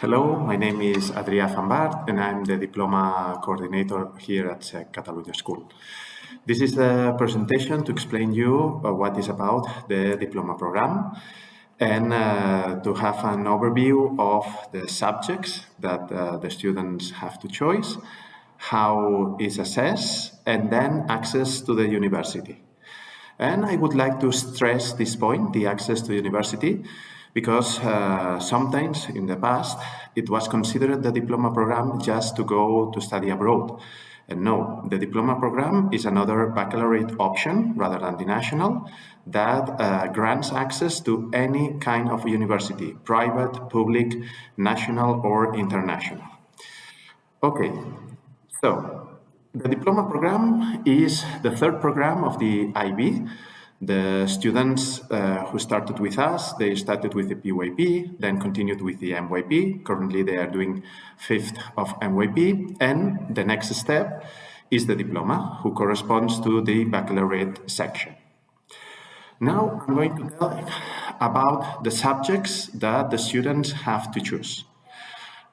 Hello, my name is Adrià Van Baart, and I'm the Diploma Coordinator here at SEC Catalunya School. This is the presentation to explain you what is about the Diploma program and to have an overview of the subjects that the students have to choose, how it's assessed, and then access to the university. And I would like to stress this point, the access to university, because sometimes in the past it was considered the diploma program just to go to study abroad. And no, the diploma program is another baccalaureate option rather than the national that grants access to any kind of university, private, public, national, or international. Okay, so the diploma program is the third program of the IB. The students who started with us, they started with the PYP, then continued with the MYP. Currently, they are doing fifth of MYP, and the next step is the diploma, who corresponds to the baccalaureate section. Now, I'm going to tell about the subjects that the students have to choose.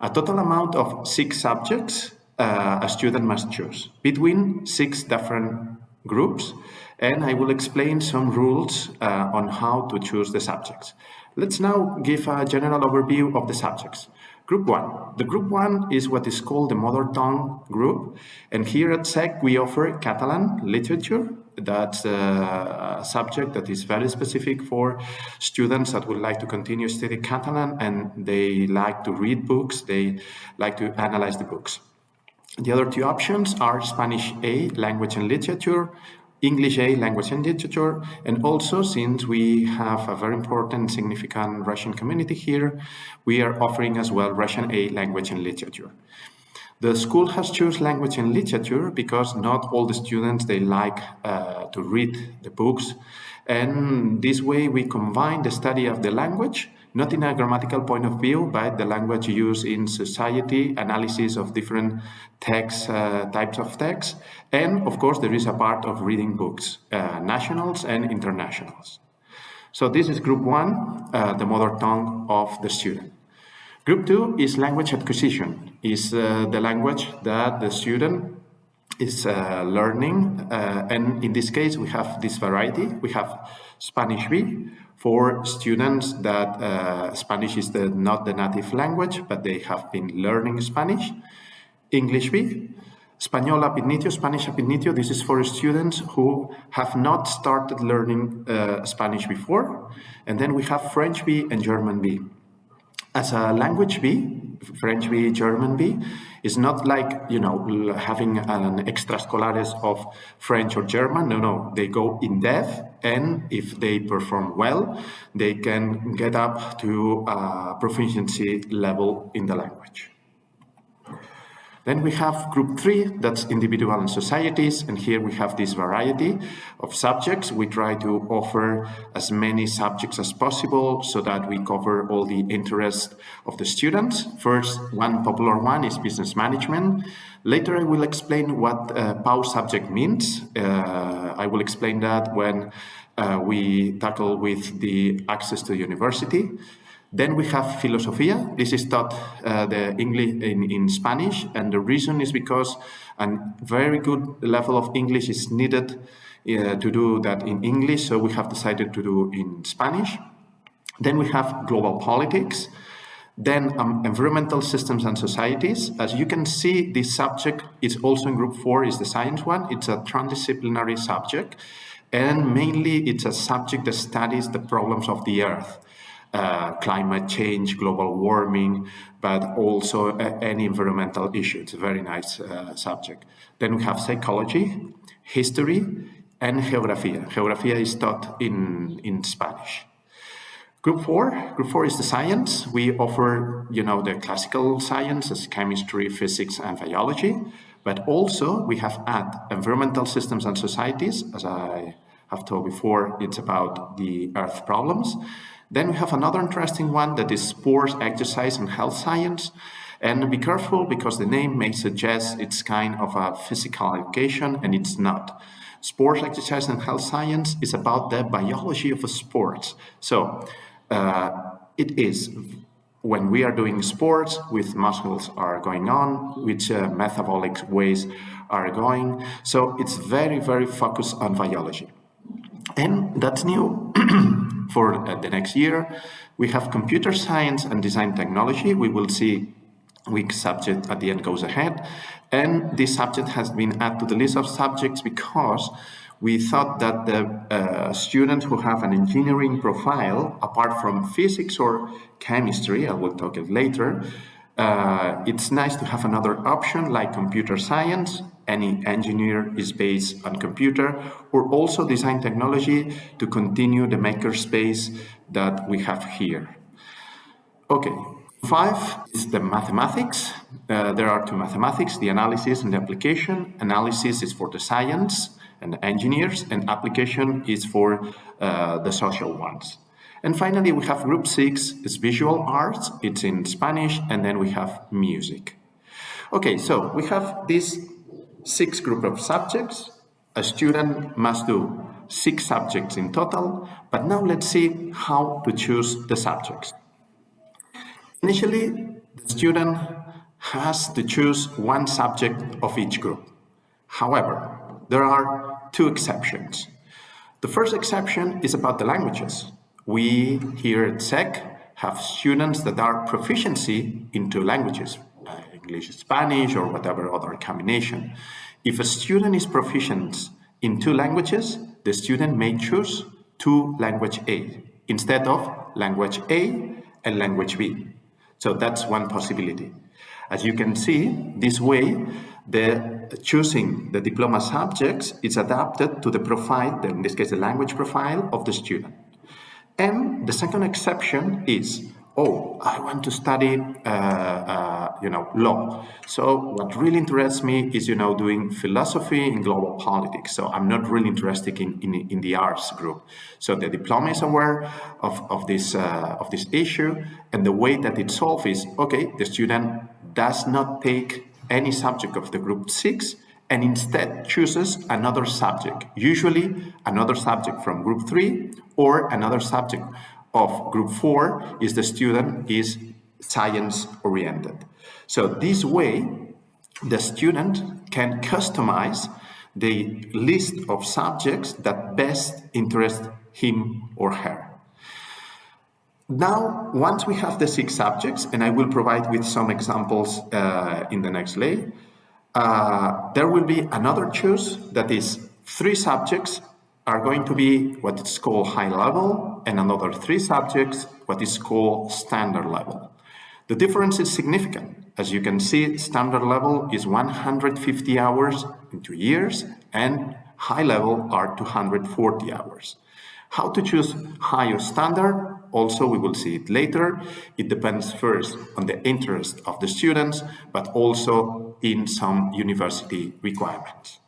A total amount of 6 subjects a student must choose between 6 different groups, and I will explain some rules on how to choose the subjects. Let's now give a general overview of the subjects. Group 1. The group 1 is what is called the mother tongue group, and here at SEC we offer Catalan literature. That's a subject that is very specific for students that would like to continue studying Catalan and they like to read books, they like to analyze the books. The other 2 options are Spanish A, language and literature, English A, language and literature, and also since we have a very important, significant Russian community here, we are offering as well Russian A, language and literature. The school has chosen language and literature because not all the students, they like to read the books. And this way we combine the study of the language, not in a grammatical point of view, but the language used in society, analysis of different texts, types of texts. And of course, there is a part of reading books, nationals and internationals. So this is group 1, the mother tongue of the student. Group 2 is language acquisition, is the language that the student is learning, and in this case we have this variety. We have Spanish B for students that Spanish is not the native language, but they have been learning Spanish. English B, Español ab initio, Spanish ab initio. This is for students who have not started learning Spanish before. And then we have French B and German B. As a language B, French B, German B, is not like, having an extrascolares of French or German. No, they go in depth, and if they perform well, they can get up to proficiency level in the language. Then we have group 3, that's individual and societies, and here we have this variety of subjects. We try to offer as many subjects as possible so that we cover all the interests of the students. First, one popular one is business management. Later I will explain what PAU subject means. I will explain that when we tackle with the access to university. Then we have filosofía. This is taught the English in Spanish, and the reason is because a very good level of English is needed to do that in English, so we have decided to do in Spanish. Then we have global politics. Then environmental systems and societies. As you can see, this subject is also in group 4, is the science one. It's a transdisciplinary subject, and mainly it's a subject that studies the problems of the Earth. Climate change, global warming, but also any environmental issue. It's a very nice subject. Then we have psychology, history, and geografía. Geografía is taught in Spanish. Group 4 is the science. We offer, the classical sciences, chemistry, physics, and biology, but also we have environmental systems and societies. As I have told before, it's about the Earth problems. Then we have another interesting one that is sports, exercise, and health science. And be careful because the name may suggest it's kind of a physical education, and it's not. Sports, exercise, and health science is about the biology of sports. So it is when we are doing sports, which muscles are going on, which metabolic ways are going. So it's very, very focused on biology. And that's new for the next year. We have computer science and design technology. We will see which subject at the end goes ahead. And this subject has been added to the list of subjects because we thought that the students who have an engineering profile, apart from physics or chemistry, I will talk it later, it's nice to have another option like computer science. Any engineer is based on computer, or also design technology to continue the makerspace that we have here. Okay, 5 is the mathematics. There are 2 mathematics, the analysis and the application. Analysis is for the science and the engineers, and application is for the social ones. And finally, we have group 6, it's visual arts, it's in Spanish, and then we have music. Okay, so we have this 6 group of subjects. A student must do 6 subjects in total, but now let's see how to choose the subjects. Initially, the student has to choose 1 subject of each group. However, there are 2 exceptions. The first exception is about the languages. We here at SEC have students that are proficiency in 2 languages, English, Spanish, or whatever other combination. If a student is proficient in 2 languages, the student may choose 2 language A instead of language A and language B. So that's one possibility. As you can see, this way, choosing the diploma subjects is adapted to the profile, in this case, the language profile of the student. And the second exception is, I want to study, law. So what really interests me is, doing philosophy and global politics. So I'm not really interested in the arts group. So the diploma is aware of this issue, and the way that it's solved is, the student does not take any subject of the group 6, and instead chooses another subject, usually another subject from group 3 or another subject of group 4 if the student is science oriented. So this way, the student can customize the list of subjects that best interest him or her. Now, once we have the 6 subjects, and I will provide with some examples in the next slide, there will be another choice that is 3 subjects are going to be what is called high level, and another 3 subjects what is called standard level. The difference is significant. As you can see, standard level is 150 hours in 2 years, and high level are 240 hours. How to choose high or standard? Also, we will see it later. It depends first on the interest of the students, but also in some university requirements.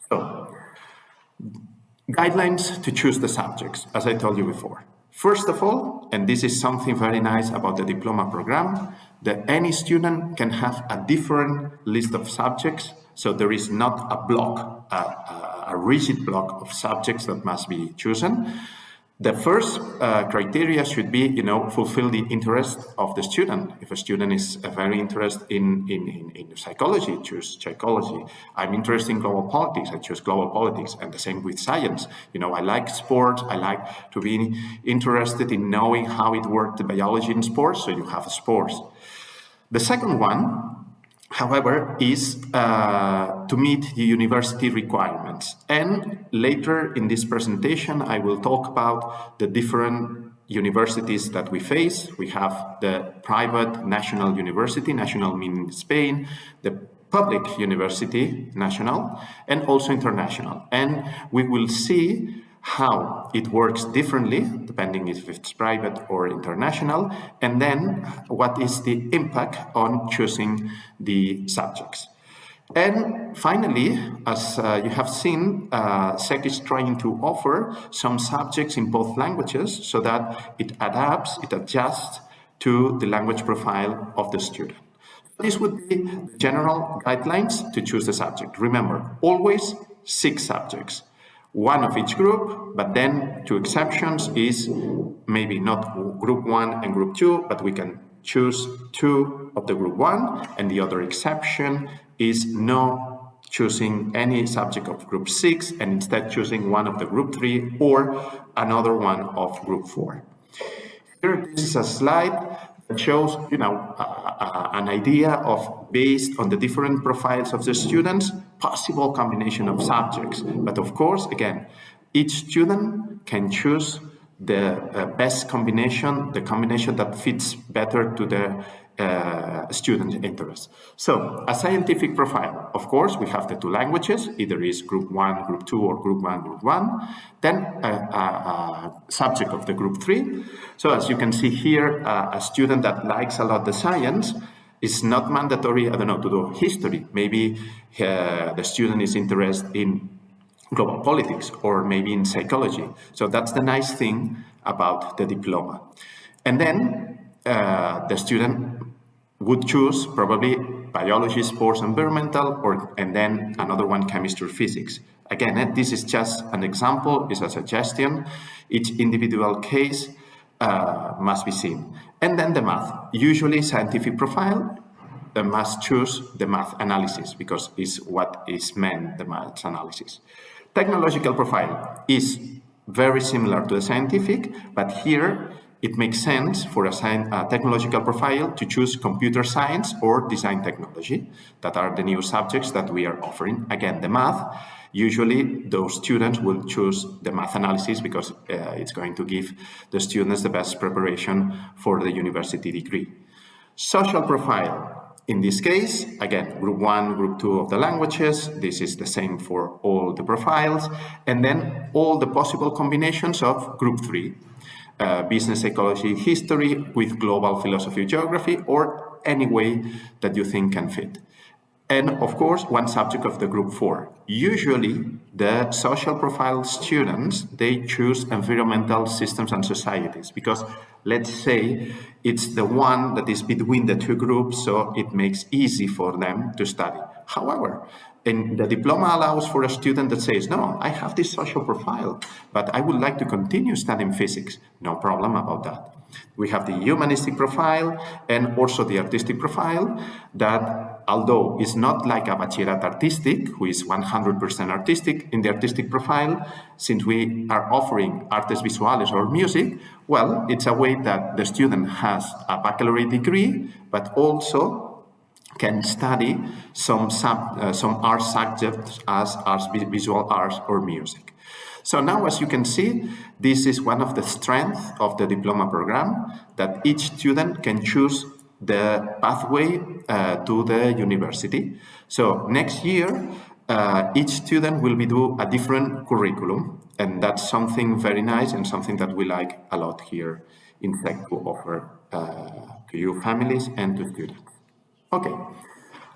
So, guidelines to choose the subjects, as I told you before. First of all, and this is something very nice about the diploma program, that any student can have a different list of subjects, so there is not a block, a rigid block of subjects that must be chosen. The first criteria should be, fulfill the interest of the student. If a student is very interested in psychology, choose psychology. I'm interested in global politics, I choose global politics, and the same with science. I like sports, I like to be interested in knowing how it works, the biology in sports, so you have sports. The second one, however, is to meet the university requirements. And later in this presentation, I will talk about the different universities that we face. We have the private national university, national meaning Spain, the public university, national, and also international. And we will see how it works differently, depending if it's private or international, and then what is the impact on choosing the subjects. And finally, as you have seen, SEC is trying to offer some subjects in both languages so that it adjusts to the language profile of the student. This would be the general guidelines to choose the subject. Remember, always 6 subjects. 1 of each group, but then 2 exceptions is maybe not group 1 and group 2, but we can choose 2 of the group 1, and the other exception is no choosing any subject of group 6 and instead choosing one of the group 3 or another one of group 4. Here, this is a slide that shows, an idea of, based on the different profiles of the students, possible combination of subjects. But of course, again, each student can choose the best combination, the combination that fits better to the student interests. So a scientific profile, of course, we have the 2 languages, either is group 1, group 2, or group 1, group 1. Then a subject of the group 3. So as you can see here, a student that likes a lot the science is not mandatory, to do history. Maybe the student is interested in global politics or maybe in psychology. So that's the nice thing about the diploma. And then the student would choose probably biology, sports, environmental, and then another one, chemistry, physics. Again, this is just an example, it's a suggestion. Each individual case must be seen. And then the math. Usually scientific profile must choose the math analysis because it's what is meant, the math analysis. Technological profile is very similar to the scientific, but here it makes sense for a technological profile to choose computer science or design technology. That are the new subjects that we are offering. Again, the math, usually those students will choose the math analysis because it's going to give the students the best preparation for the university degree. Social profile. In this case, again, group 1, group 2 of the languages. This is the same for all the profiles. And then all the possible combinations of group 3. Business, psychology, history with global philosophy, geography, or any way that you think can fit. And of course, one subject of the group 4. Usually, the social profile students, they choose environmental systems and societies because let's say it's the one that is between the 2 groups, so it makes easy for them to study. However, and the diploma allows for a student that says, no, I have this social profile, but I would like to continue studying physics. No problem about that. We have the humanistic profile and also the artistic profile that, although it's not like a bachelorette artistic, who is 100% artistic, in the artistic profile, since we are offering artes visuales or music, well, it's a way that the student has a baccalaureate degree, but also can study some art subjects as visual arts or music. So now, as you can see, this is one of the strengths of the diploma program, that each student can choose the pathway to the university. So next year, each student will do a different curriculum, and that's something very nice and something that we like a lot here in SEC to offer to you families and to students. Okay,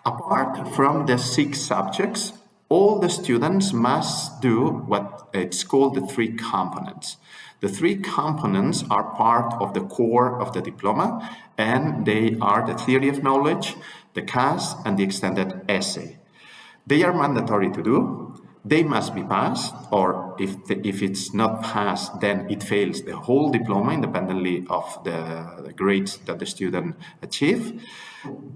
apart from the 6 subjects, all the students must do what it's called the 3 components. The 3 components are part of the core of the diploma, and they are the theory of knowledge, the CAS, and the extended essay. They are mandatory to do. They must be passed, or if it's not passed, then it fails the whole diploma independently of the grades that the student achieve.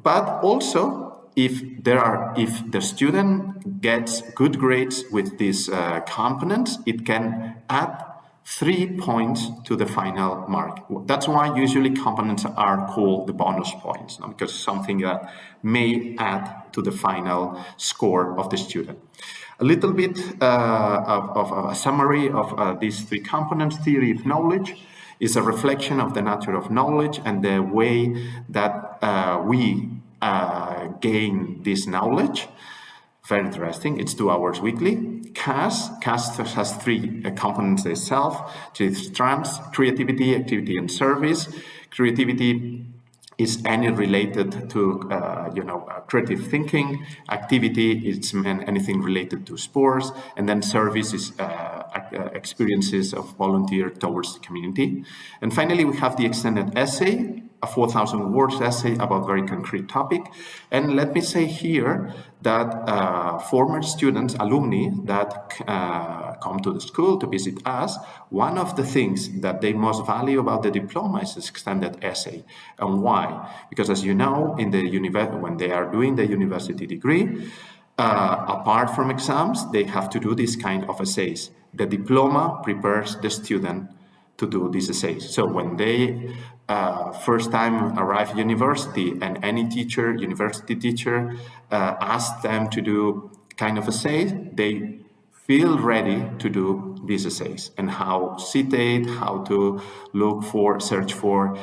But also, if the student gets good grades with these components, it can add 3 points to the final mark. That's why usually components are called the bonus points, because it's something that may add to the final score of the student. A little bit of a summary of these 3 components. Theory of knowledge is a reflection of the nature of knowledge and the way that we gain this knowledge. Very interesting. It's 2 hours weekly. CAS has 3 components itself. 3 strands: creativity, activity, and service. Creativity is any related to creative thinking. Activity is anything related to sports, and then service is experiences of volunteer towards the community. And finally, we have the extended essay. a 4,000 words essay about very concrete topic. And let me say here that former students, alumni that come to the school to visit us, one of the things that they most value about the diploma is this extended essay. And why? Because as you know, in the when they are doing the university degree, apart from exams, they have to do this kind of essays. The diploma prepares the student to do these essays. So when they first time arrive at university and any teacher, university teacher, asks them to do kind of essays, they feel ready to do these essays and how citate, how to look for, search for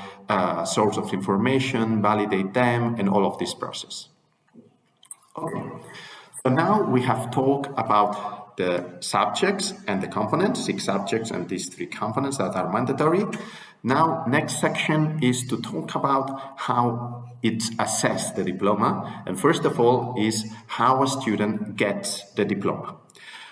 source of information, validate them, and all of this process. Okay. So now we have talked about the subjects and the components, 6 subjects and these 3 components that are mandatory. Now, next section is to talk about how it's assessed, the diploma. And first of all is how a student gets the diploma.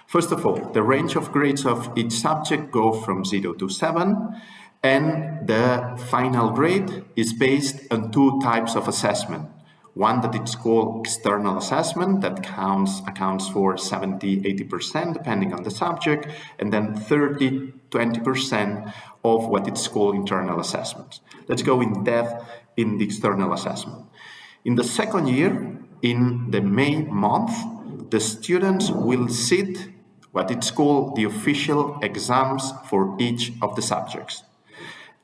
First of all, the range of grades of each subject go from 0 to 7. And the final grade is based on 2 types of assessment. One that it's called external assessment that accounts for 70–80% depending on the subject, and then 30–20% of what it's called internal assessments. Let's go in depth in the external assessment. In the second year, in the May month, the students will sit what it's called the official exams for each of the subjects.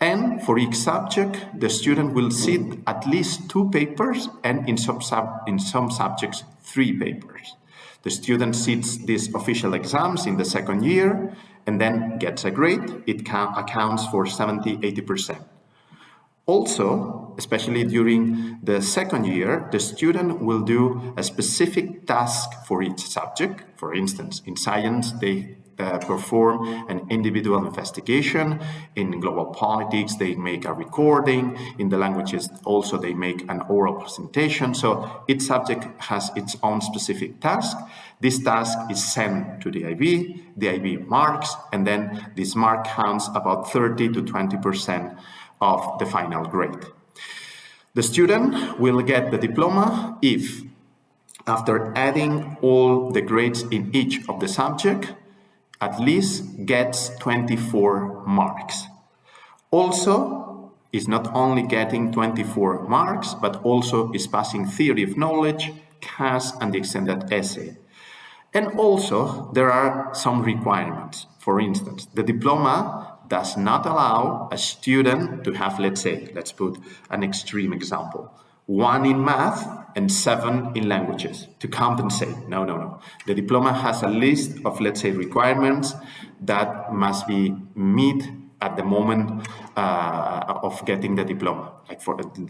And for each subject, the student will sit at least 2 papers and in some subjects, 3 papers. The student sits these official exams in the second year and then gets a grade. It accounts for 70–80%. Also, especially during the second year, the student will do a specific task for each subject. For instance, in science, they perform an individual investigation. In global politics, they make a recording. In the languages, also, they make an oral presentation. So each subject has its own specific task. This task is sent to the IB marks, and then this mark counts about 30–20% of the final grade. The student will get the diploma if, after adding all the grades in each of the subject, at least gets 24 marks. Also, is not only getting 24 marks, but also is passing theory of knowledge, CAS, and the extended essay. And also, there are some requirements. For instance, the diploma does not allow a student to have, let's put an extreme example, 1 in math and 7 in languages to compensate. No. The diploma has a list of, requirements that must be met at the moment of getting the diploma,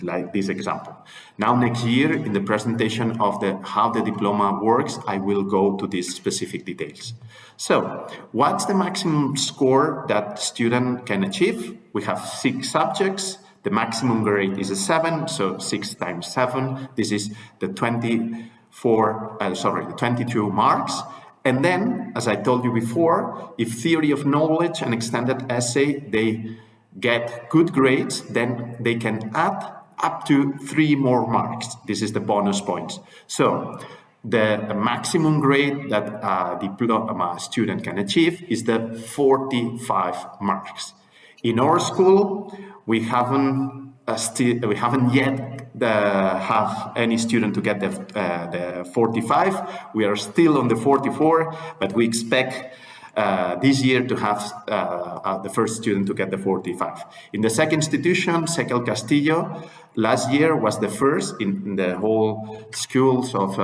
like this example. Now, next year, in the presentation of how the diploma works, I will go to these specific details. So, what's the maximum score that student can achieve? We have 6 subjects. The maximum grade is a 7, so 6 times 7. This is the 22 marks. And then, as I told you before, if theory of knowledge and extended essay, they get good grades, then they can add up to 3 more marks. This is the bonus points. So the maximum grade that a diploma student can achieve is the 45 marks. In our school, we haven't yet have any student to get the 45. We are still on the 44, but we expect this year to have the first student to get the 45. In the SEC institution, SEC El Castillo, last year was the first in the whole schools of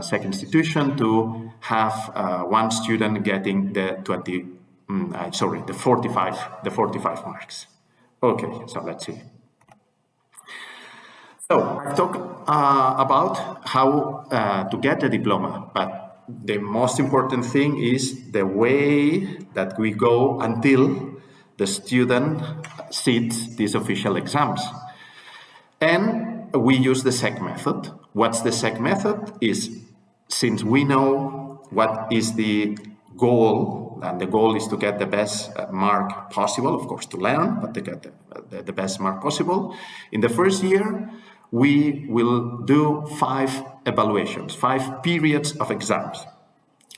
SEC institution to have 1 student getting the 45 marks. Okay, so let's see. So I've talked about how to get a diploma, but the most important thing is the way that we go until the student sits these official exams. And we use the SEC method. What's the SEC method? Is since we know what is the goal goal, and the goal is to get the best mark possible, of course, to learn, but to get the best mark possible. In the first year, we will do 5 evaluations, 5 periods of exams.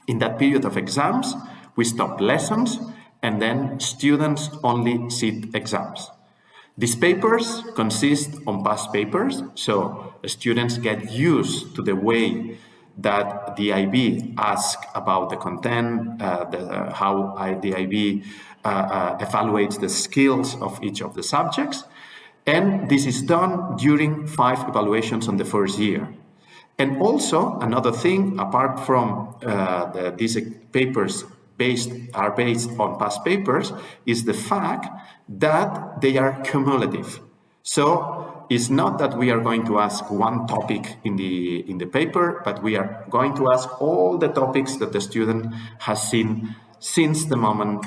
In that period of exams, we stop lessons, and then students only sit exams. These papers consist on past papers, so students get used to the way that the IB asks about the content, how the IB evaluates the skills of each of the subjects, and this is done during 5 evaluations on the first year. And also, another thing, apart from these papers are based on past papers, is the fact that they are cumulative. So it's not that we are going to ask one topic in the paper, but we are going to ask all the topics that the student has seen since the moment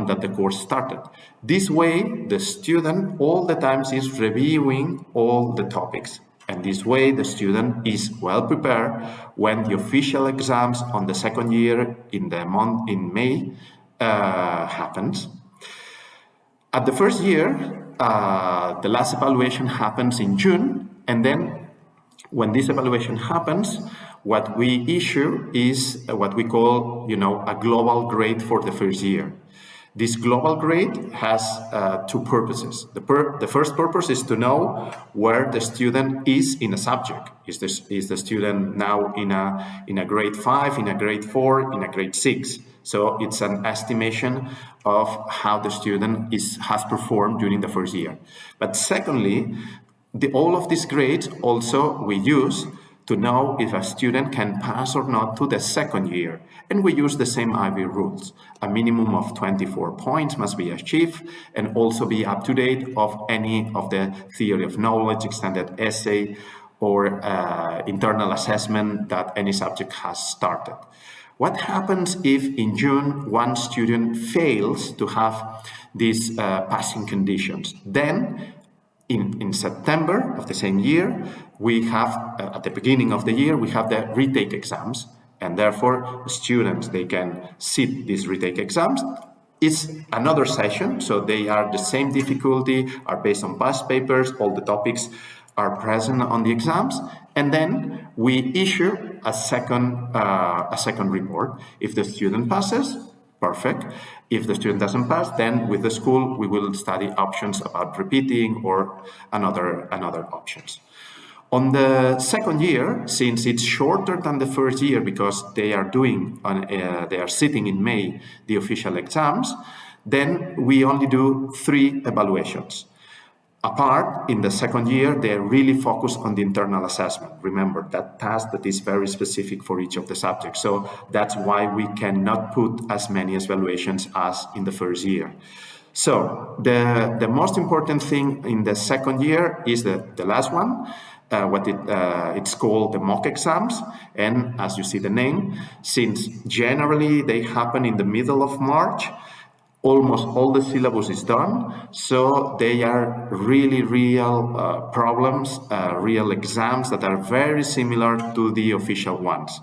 that the course started. This way, the student all the time is reviewing all the topics. And this way, the student is well prepared when the official exams on the second year in May happens. At the first year, the last evaluation happens in June, and then when this evaluation happens, what we issue is what we call, a global grade for the first year. This global grade has 2 purposes. The first purpose is to know where the student is in a subject. Is the student now in a grade 5, in a grade 4, in a grade 6? So it's an estimation of how the student has performed during the first year. But secondly, all of these grades also we use to know if a student can pass or not to the second year. And we use the same IB rules. A minimum of 24 points must be achieved and also be up to date of any of the theory of knowledge, extended essay, or internal assessment that any subject has started. What happens if in June one student fails to have these passing conditions? Then in September of the same year, we have, at the beginning of the year, we have the retake exams, and therefore students, they can sit these retake exams. It's another session, so they are the same difficulty, are based on past papers, all the topics are present on the exams, and then we issue a second report. If the student passes, perfect. If the student doesn't pass, then with the school, we will study options about repeating or another options. On the second year, since it's shorter than the first year because they are sitting in May the official exams, then we only do 3 evaluations. Apart, in the second year, they're really focused on the internal assessment. Remember, that task that is very specific for each of the subjects. So that's why we cannot put as many evaluations as in the first year. So the most important thing in the second year is the last one. It's called the mock exams, and as you see the name, since generally they happen in the middle of March, almost all the syllabus is done, so they are really real problems, real exams that are very similar to the official ones.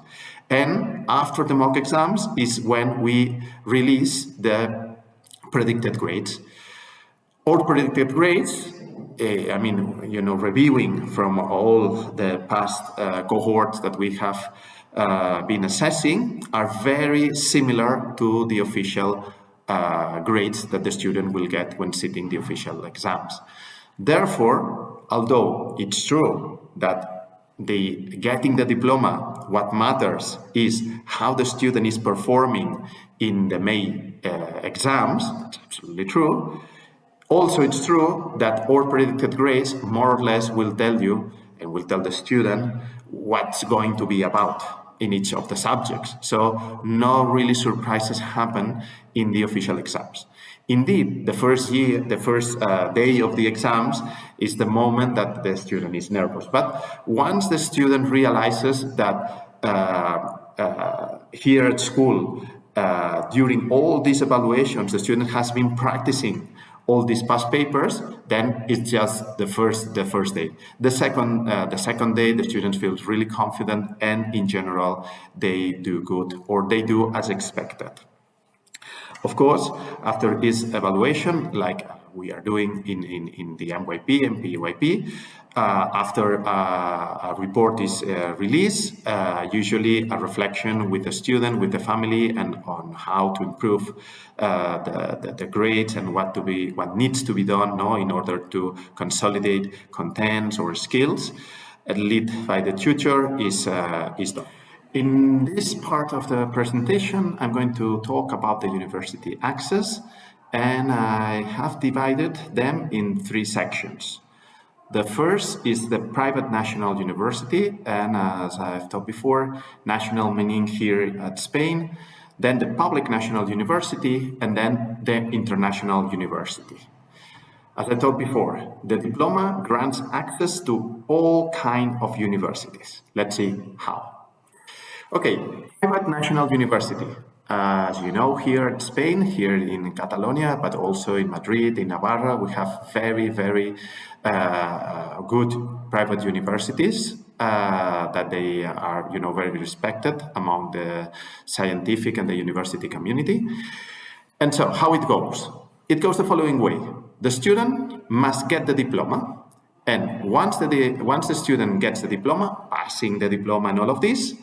And after the mock exams is when we release the predicted grades. All predicted grades, reviewing from all the past cohorts that we have been assessing, are very similar to the official grades that the student will get when sitting the official exams. Therefore, although it's true that getting the diploma, what matters is how the student is performing in the May exams, that's absolutely true. Also, it's true that all predicted grades more or less will tell you and will tell the student what's going to be about in each of the subjects. So no really surprises happen in the official exams. Indeed, the first day of the exams is the moment that the student is nervous. But once the student realizes that here at school, during all these evaluations, the student has been practicing all these past papers, then it's just the first day. The second day, the students feel really confident, and in general, they do good, or they do as expected. Of course, after this evaluation, like we are doing in the MYP and PYP, after a report is released, usually a reflection with the student, with the family, and on how to improve the grades and what needs to be done, in order to consolidate contents or skills, led by the tutor, is done. In this part of the presentation, I'm going to talk about the university access, and I have divided them in 3 sections. The first is the private national university, and as I've talked before, national meaning here at Spain, then the public national university, and then the international university. As I told before, the diploma grants access to all kinds of universities. Let's see how. Okay, private national university. As you know, here in Spain, here in Catalonia, but also in Madrid, in Navarra, we have very, very good private universities that they are, very respected among the scientific and the university community. And so, how it goes? It goes the following way. The student must get the diploma, and once the student gets the diploma, passing the diploma and all of this,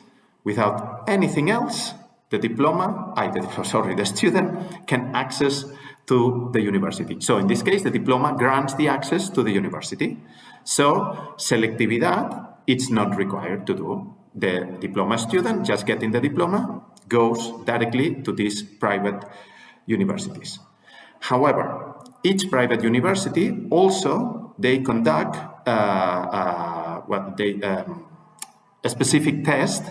without anything else, the student can access to the university. So in this case, the diploma grants the access to the university. So selectividad, it's not required to do. The diploma student, just getting the diploma, goes directly to these private universities. However, each private university also, they conduct a specific test,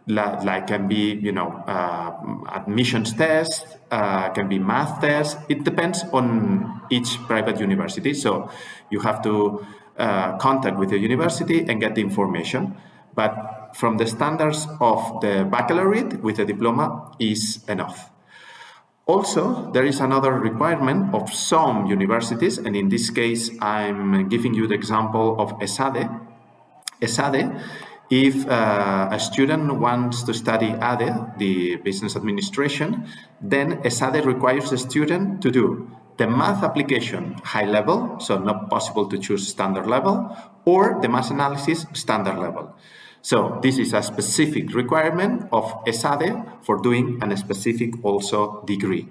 like can be, admissions test, can be math test. It depends on each private university. So you have to contact with the university and get the information. But from the standards of the baccalaureate with the diploma is enough. Also, there is another requirement of some universities, and in this case, I'm giving you the example of ESADE. ESADE, if a student wants to study ADE, the business administration, then ESADE requires the student to do the math application high level, so not possible to choose standard level, or the math analysis standard level. So this is a specific requirement of ESADE for doing a specific also degree.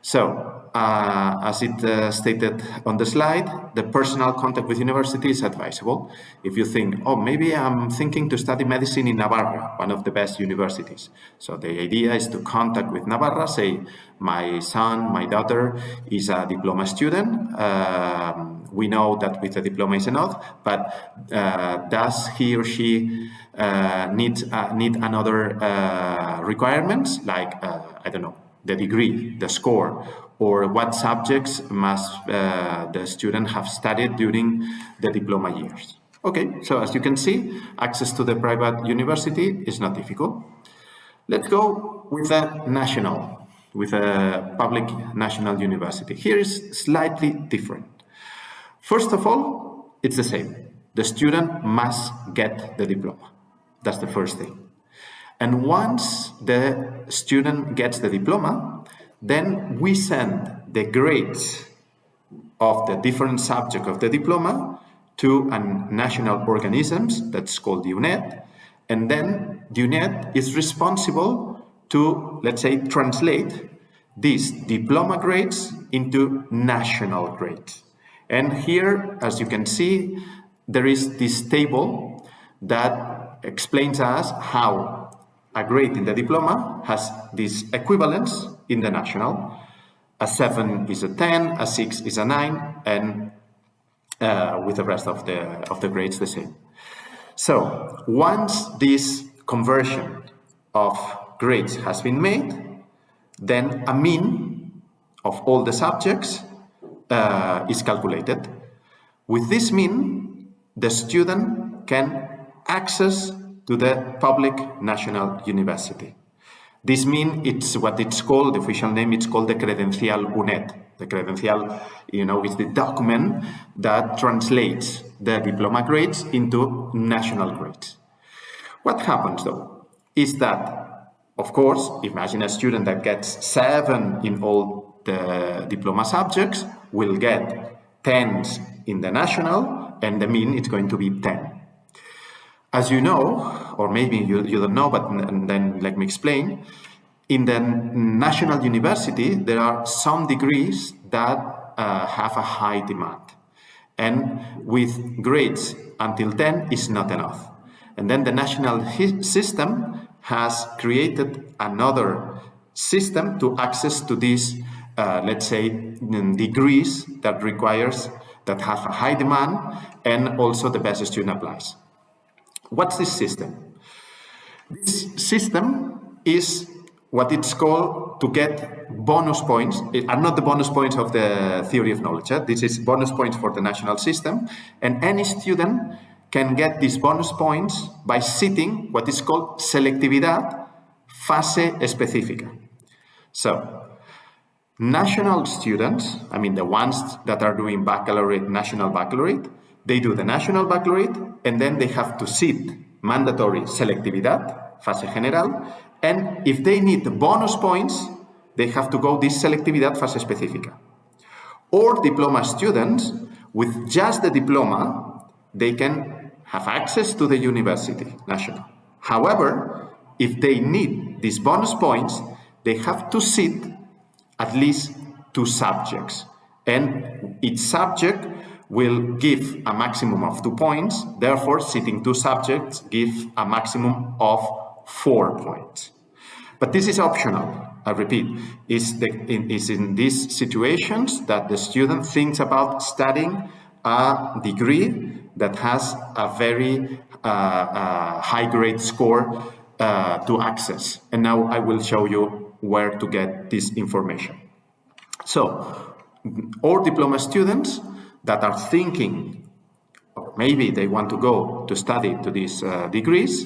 So, as it stated on the slide, the personal contact with university is advisable. If you think, oh, maybe I'm thinking to study medicine in Navarra, one of the best universities. So the idea is to contact with Navarra, say, my son, my daughter is a diploma student. We know that with the diploma is enough, but does he or she need another requirements, like, I don't know, the degree, the score, or what subjects must the student have studied during the diploma years. Okay, so as you can see, access to the private university is not difficult. Let's go with a public national university. Here is slightly different. First of all, it's the same. The student must get the diploma. That's the first thing. And once the student gets the diploma, then we send the grades of the different subjects of the diploma to a national organisms that's called the UNED, and then the UNED is responsible to, let's say, translate these diploma grades into national grades. And here, as you can see, there is this table that explains us how a grade in the diploma has this equivalence in the national. A 7 is a 10, a 6 is a 9, and with the rest of the grades the same. So once this conversion of grades has been made, then a mean of all the subjects is calculated. With this mean, the student can access to the public national university. This means it's what it's called, the official name, it's called the Credencial UNED. The credencial, is the document that translates the diploma grades into national grades. What happens though is that, of course, imagine a student that gets 7 in all the diploma subjects will get 10s in the national, and the mean is going to be 10. As you know, or maybe you don't know, but then let me explain, in the national university, there are some degrees that have a high demand. And with grades until 10 is not enough. And then the national system has created another system to access to these, let's say, degrees that have a high demand, and also the best student applies. What's this system? This system is what it's called to get bonus points. Are not the bonus points of the theory of knowledge. This is bonus points for the national system, and any student can get these bonus points by sitting what is called selectividad fase específica. So, national students, I mean the ones that are doing baccalaureate, national baccalaureate, they do the national baccalaureate, and then they have to sit mandatory selectividad fase general, and if they need the bonus points, they have to go this selectividad fase específica. Or diploma students, with just the diploma, they can have access to the university, national. However, if they need these bonus points, they have to sit at least 2 subjects. And each subject will give a maximum of 2 points. Therefore, sitting 2 subjects give a maximum of 4 points. But this is optional. I repeat, is in these situations that the student thinks about studying a degree that has a very high grade score to access. And now I will show you where to get this information. So, all diploma students that are thinking, or maybe they want to go to study to these degrees,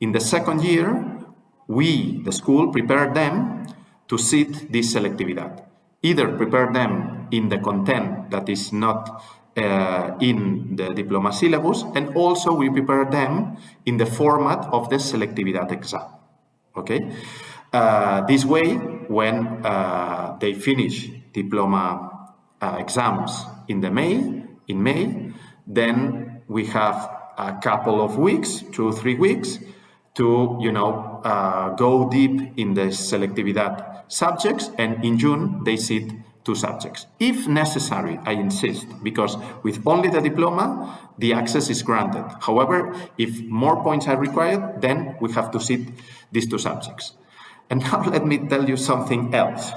in the second year, we, the school, prepare them to sit this selectividad. Either prepare them in the content that is not in the diploma syllabus, and also we prepare them in the format of the selectividad exam. Okay? This way, when they finish diploma exams in May, then we have a couple of weeks, 2 or 3 weeks, to go deep in the selectividad subjects, and in June they sit 2 subjects. If necessary, I insist, because with only the diploma, the access is granted. However, if more points are required, then we have to sit these 2 subjects. And now let me tell you something else.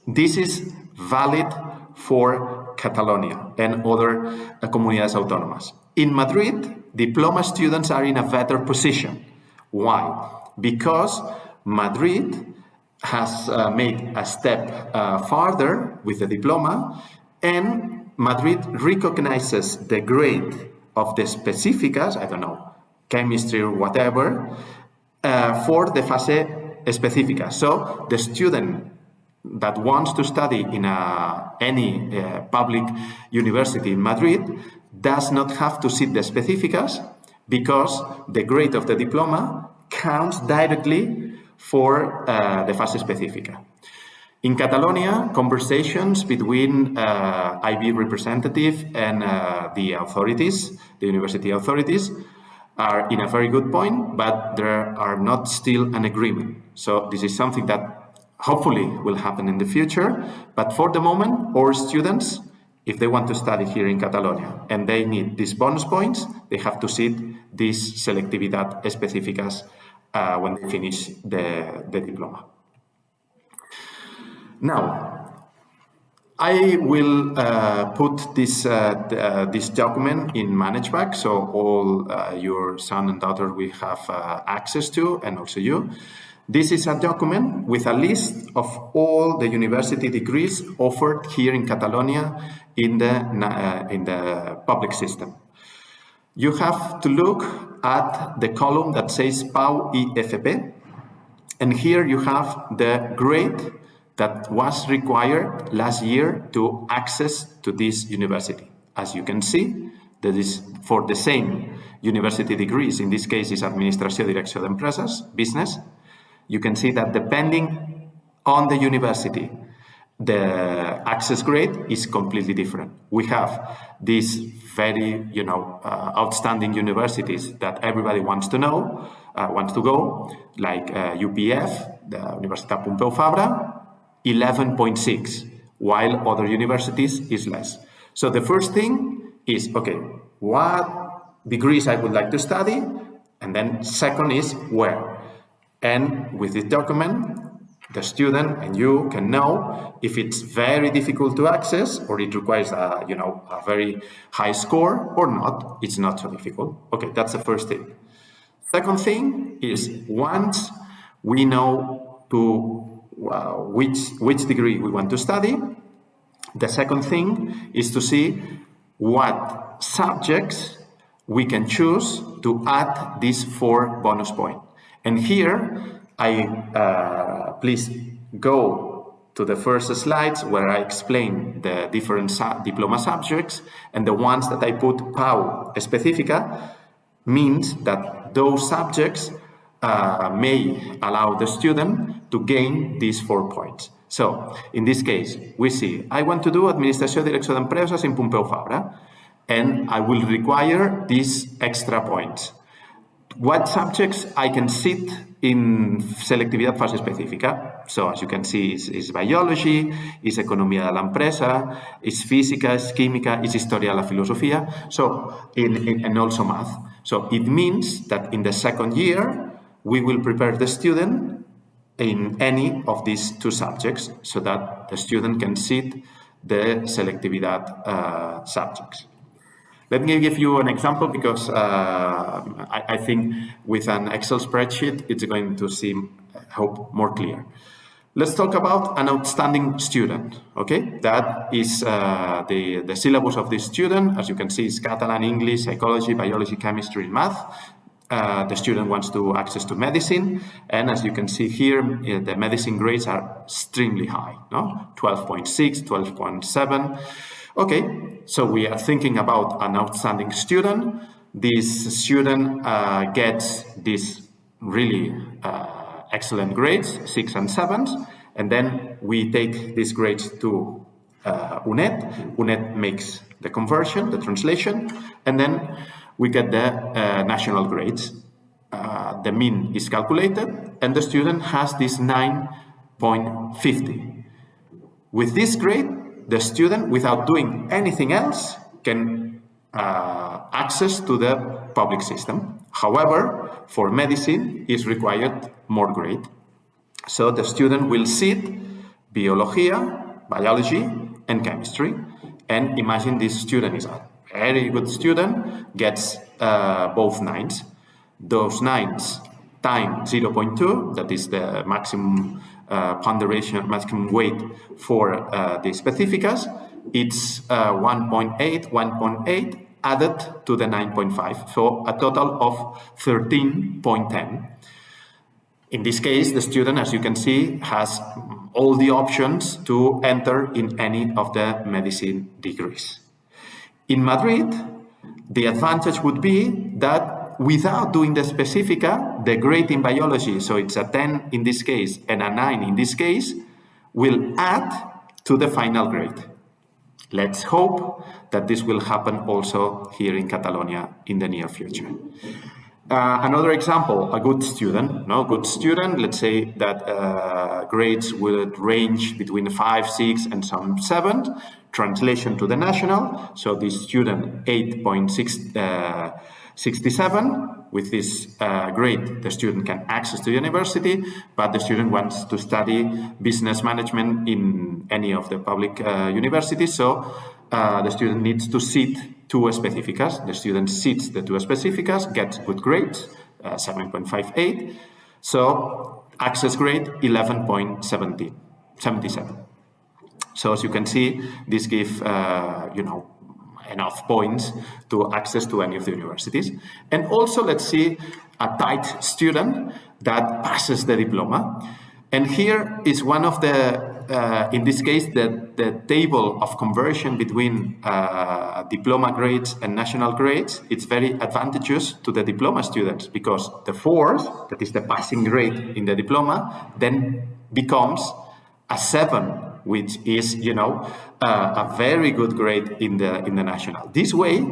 This is valid for Catalonia and other comunidades autónomas. In Madrid, diploma students are in a better position. Why? Because Madrid has made a step farther with the diploma, and Madrid recognizes the grade of the específicas, I don't know, chemistry or whatever, for the fase específica. So the student that wants to study in any public university in Madrid does not have to sit the específicas, because the grade of the diploma counts directly for the fase específica. In Catalonia, conversations between IB representative and the authorities, the university authorities, are in a very good point, but there are not still an agreement. So this is something that hopefully will happen in the future, but for the moment, our students, if they want to study here in Catalonia and they need these bonus points, they have to sit these selectividad específicas when they finish the diploma. Now, I will put this document in ManageBack, so all your son and daughter will have access to, and also you. This is a document with a list of all the university degrees offered here in Catalonia in the public system. You have to look at the column that says PAU IFP, and here you have the grade that was required last year to access to this university. As you can see, that is for the same university degrees, in this case is Administració, Direcció d'Empreses, Business. You can see that depending on the university, the access grade is completely different. We have these very, outstanding universities that everybody wants to know, wants to go, like UPF, the Universitat Pompeu Fabra, 11.6, while other universities is less. So the first thing is, okay, what degrees I would like to study, and then second is where. And with this document, the student and you can know if it's very difficult to access or it requires a very high score or not. It's not so difficult. Okay, that's the first thing. Second thing is once we know to which degree we want to study, the second thing is to see what subjects we can choose to add these 4 bonus points. And here, please go to the first slides where I explain the different diploma subjects, and the ones that I put PAU específica means that those subjects may allow the student to gain these 4 points. So, in this case, we see, I want to do Administració, Direcció d'Empreses in Pompeu Fabra, and I will require these extra points. What subjects I can sit in selectividad fase específica? So, as you can see, is biology, is economía de la empresa, is física, is química, is historia de la filosofía, so, and also math. So, it means that in the second year, we will prepare the student in any of these 2 subjects so that the student can sit the selectividad subjects. Let me give you an example because I think with an Excel spreadsheet, it's going to seem, I hope, more clear. Let's talk about an outstanding student, okay? That is the syllabus of this student. As you can see, is Catalan, English, psychology, biology, chemistry, and math. The student wants to access to medicine, and as you can see here, the medicine grades are extremely high, no? 12.6, 12.7. Okay, so we are thinking about an outstanding student. This student gets these really excellent grades, 6 and 7s, and then we take these grades to UNED. UNED makes the conversion, the translation, and then we get the national grades. The mean is calculated, and the student has this 9.50. With this grade, the student, without doing anything else, can access to the public system. However, for medicine, is required more grade. So the student will sit biología, biology, and chemistry. And imagine this student is a very good student, gets both 9s. Those 9s times 0.2, that is the maximum ponderation, maximum weight for the specificas, it's 1.8 added to the 9.5, so a total of 13.10. In this case, the student, as you can see, has all the options to enter in any of the medicine degrees. In Madrid, the advantage would be that without doing the specifica, the grade in biology, so it's a 10 in this case and a 9 in this case, will add to the final grade. Let's hope that this will happen also here in Catalonia in the near future. Another example, a good student, let's say that grades will range between 5, 6, and some 7. Translation to the national, so this student 8.67. With this grade, the student can access to university, but the student wants to study business management in any of the public universities, so the student needs to sit 2 específicas. The student sits the 2 específicas, gets good grades, 7.58, so access grade 11.77. So as you can see, this gives, enough points to access to any of the universities. And also, let's see a tight student that passes the diploma. And here is one of the in this case, the table of conversion between diploma grades and national grades, it's very advantageous to the diploma students, because the 4th, that is the passing grade in the diploma, then becomes a 7, which is, a very good grade in the national. This way,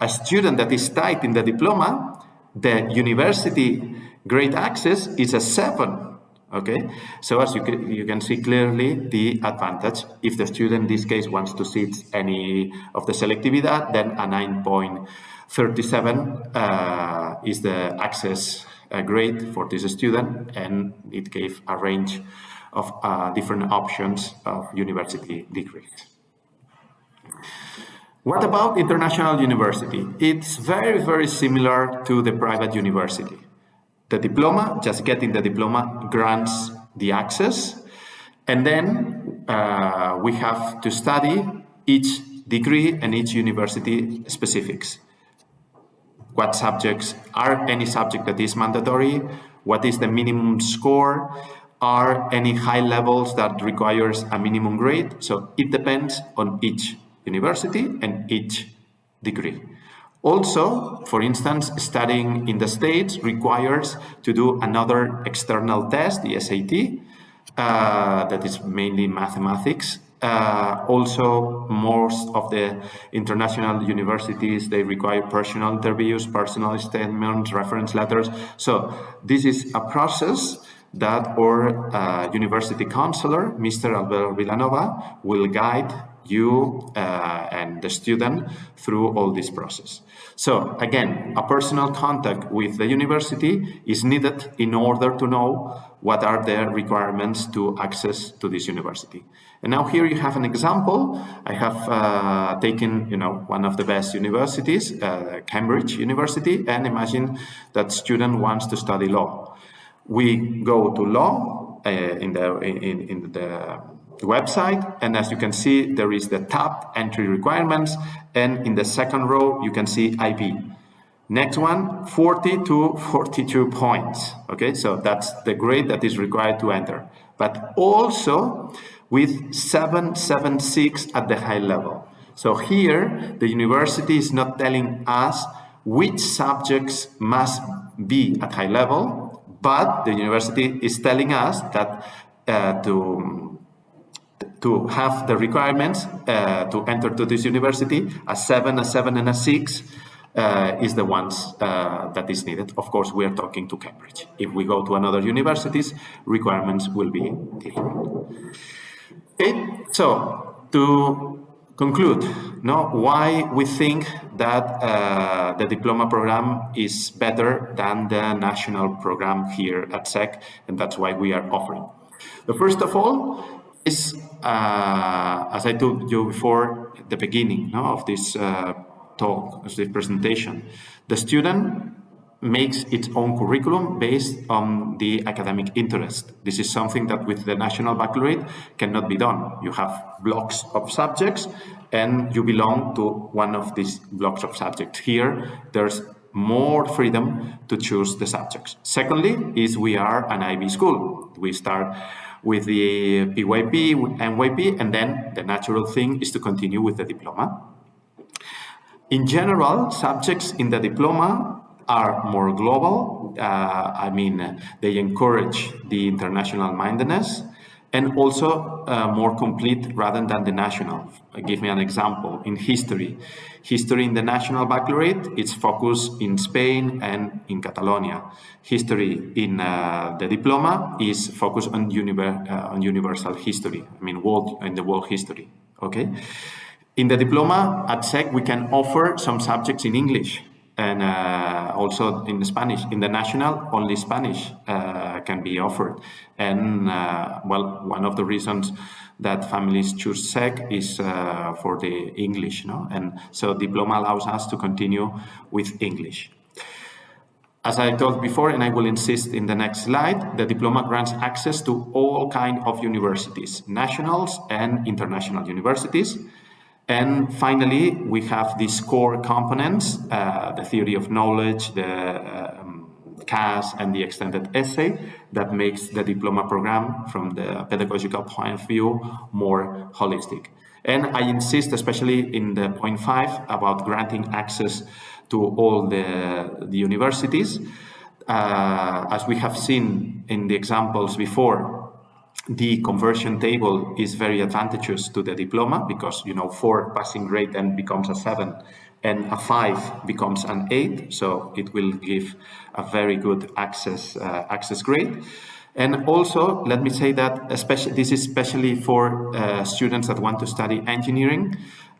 a student that is tied in the diploma, the university grade access is a 7. Okay, so as you can see clearly the advantage. If the student in this case wants to sit any of the selectividad, then a 9.37 is the access grade for this student, and it gave a range of different options of university degrees. What about international university? It's very, very similar to the private university. The diploma, just getting the diploma grants the access, and then we have to study each degree and each university specifics. What subjects are any subject that is mandatory? What is the minimum score? Are any high levels that requires a minimum grade? So it depends on each university and each degree. Also, for instance, studying in the States requires to do another external test, the SAT, that is mainly mathematics. Also, most of the international universities, they require personal interviews, personal statements, reference letters. So this is a process that our university counselor, Mr. Alberto Villanova, will guide you and the student through all this process. So again, a personal contact with the university is needed in order to know what are the requirements to access to this university. And now here you have an example. I have taken, one of the best universities, Cambridge University, and imagine that student wants to study law. We go to law in the website, and as you can see, there is the tab entry requirements, and in the second row you can see IB. Next one, 40 to 42 points. Okay, so that's the grade that is required to enter, but also with 776 at the high level. So here the university is not telling us which subjects must be at high level, but the university is telling us that to have the requirements to enter to this university, a 7, and a 6 is the ones that is needed. Of course, we are talking to Cambridge. If we go to another universities, requirements will be different. Okay, so to conclude, why we think that the diploma program is better than the national program here at SEC, and that's why we are offering. The first of all is, as I told you before at the beginning of this talk, of this presentation, the student makes its own curriculum based on the academic interest. This is something that with the National Baccalaureate cannot be done. You have blocks of subjects and you belong to one of these blocks of subjects. Here, there's more freedom to choose the subjects. Secondly, is we are an IB school. We start with the PYP, MYP, and then the natural thing is to continue with the diploma. In general, subjects in the diploma are more global. They encourage the international mindedness, and also more complete rather than the national. Give me an example. In history in the National Baccalaureate, it's focused in Spain and in Catalonia. History in the diploma is focused on universal history, world history, okay? In the diploma at SEC, we can offer some subjects in English and also in Spanish. In the national, only Spanish can be offered. And one of the reasons that families choose SEC is for the English, and so diploma allows us to continue with English. As I told before, and I will insist in the next slide, the diploma grants access to all kinds of universities, nationals and international universities. And finally, we have these core components, the theory of knowledge, the CAS and the extended essay that makes the diploma program from the pedagogical point of view more holistic. And I insist especially in the point 5 about granting access to all the universities. As we have seen in the examples before, the conversion table is very advantageous to the diploma because 4 passing grade then becomes a 7 and a 5 becomes an 8, so it will give a very good access grade. And also, let me say that this is especially for students that want to study engineering.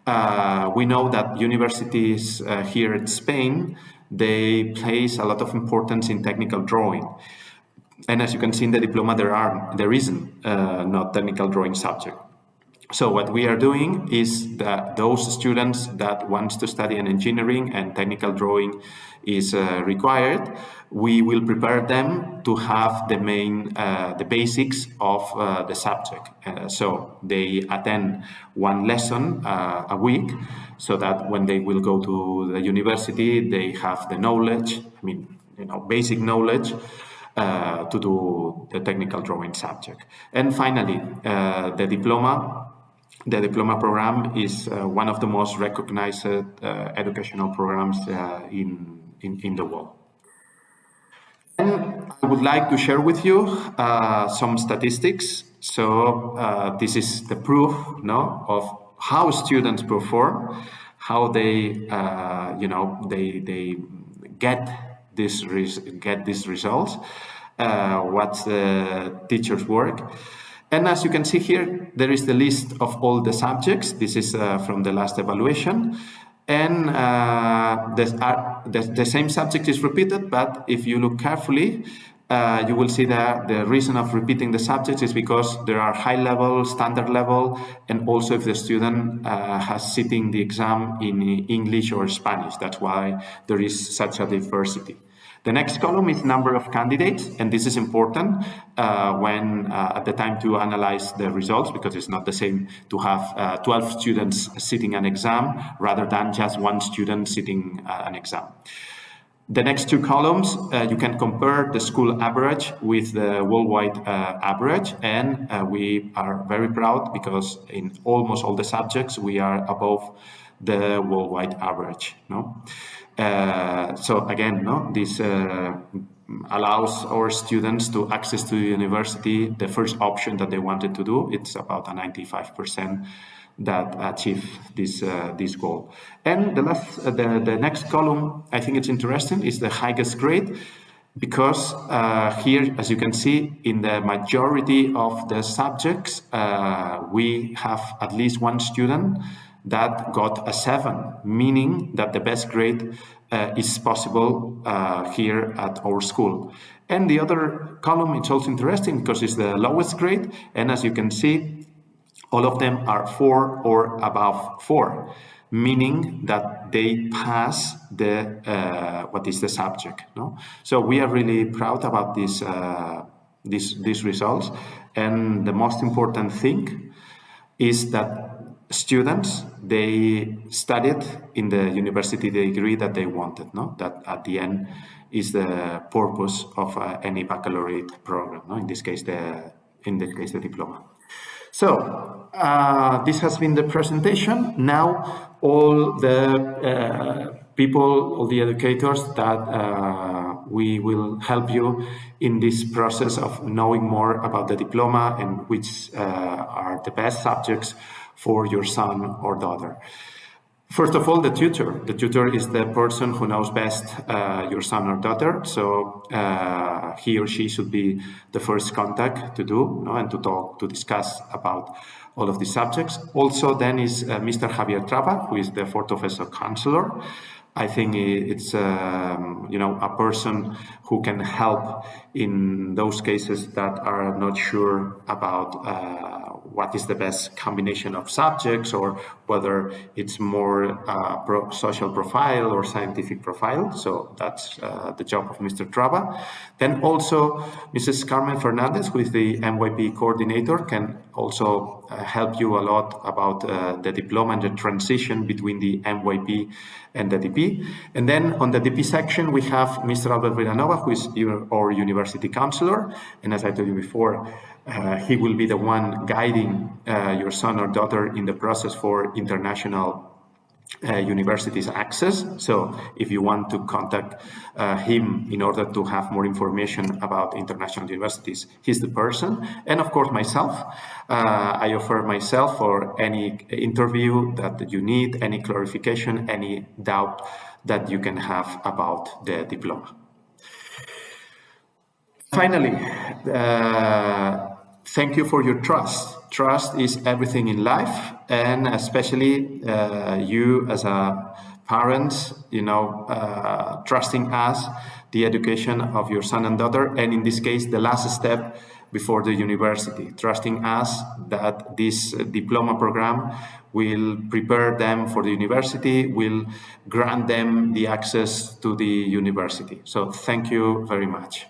We know that universities here in Spain, they place a lot of importance in technical drawing. And as you can see in the diploma, there isn't no technical drawing subject. So what we are doing is that those students that want to study an engineering and technical drawing is required, we will prepare them to have the basics of the subject. So they attend one lesson a week, so that when they will go to the university, they have the knowledge, basic knowledge to do the technical drawing subject. And finally, the diploma program is one of the most recognized educational programs in the world. And I would like to share with you some statistics. So this is the proof, of how students perform, how they, they get these results, what's the teacher's work. And as you can see here, there is the list of all the subjects. This is from the last evaluation. And the same subject is repeated, but if you look carefully, you will see that the reason of repeating the subjects is because there are high level, standard level, and also if the student has sitting the exam in English or Spanish. That's why there is such a diversity. The next column is number of candidates, and this is important when at the time to analyze the results, because it's not the same to have 12 students sitting an exam rather than just one student sitting an exam. The next two columns, you can compare the school average with the worldwide average, and we are very proud because in almost all the subjects we are above the worldwide average. So again, this allows our students to access to the university, the first option that they wanted to do. It's about a 95% that achieve this goal. And the next column, I think it's interesting, is the highest grade, because here, as you can see, in the majority of the subjects, we have at least one student that got a 7, meaning that the best grade is possible here at our school. And the other column, it's also interesting because it's the lowest grade, and as you can see, all of them are 4 or above 4, meaning that they pass what is the subject. So we are really proud about these results, and the most important thing is that students, they studied in the university degree that they wanted, that at the end is the purpose of any baccalaureate program, in this case the diploma. So this has been the presentation. Now all the people, all the educators that we will help you in this process of knowing more about the diploma and which are the best subjects for your son or daughter. First of all, the tutor. The tutor is the person who knows best your son or daughter, so he or she should be the first contact to do, and to talk, to discuss about all of these subjects. Also then is Mr. Javier Traba, who is the fourth officer counselor. I think it's a person who can help in those cases that are not sure about what is the best combination of subjects, or whether it's more social profile or scientific profile. So that's the job of Mr. Traba. Then also Mrs. Carmen Fernandez, who is the MYP coordinator, can also help you a lot about the diploma and the transition between the MYP and the DP. And then on the DP section, we have Mr. Albert Villanova, who is our university counselor. And as I told you before, he will be the one guiding your son or daughter in the process for international universities access. So if you want to contact him in order to have more information about international universities, he's the person. And of course, myself, I offer myself for any interview that you need, any clarification, any doubt that you can have about the diploma. Finally, thank you for your trust. Trust is everything in life, and especially you as a parent, trusting us the education of your son and daughter, and in this case, the last step before the university, trusting us that this diploma program will prepare them for the university, will grant them the access to the university. So thank you very much.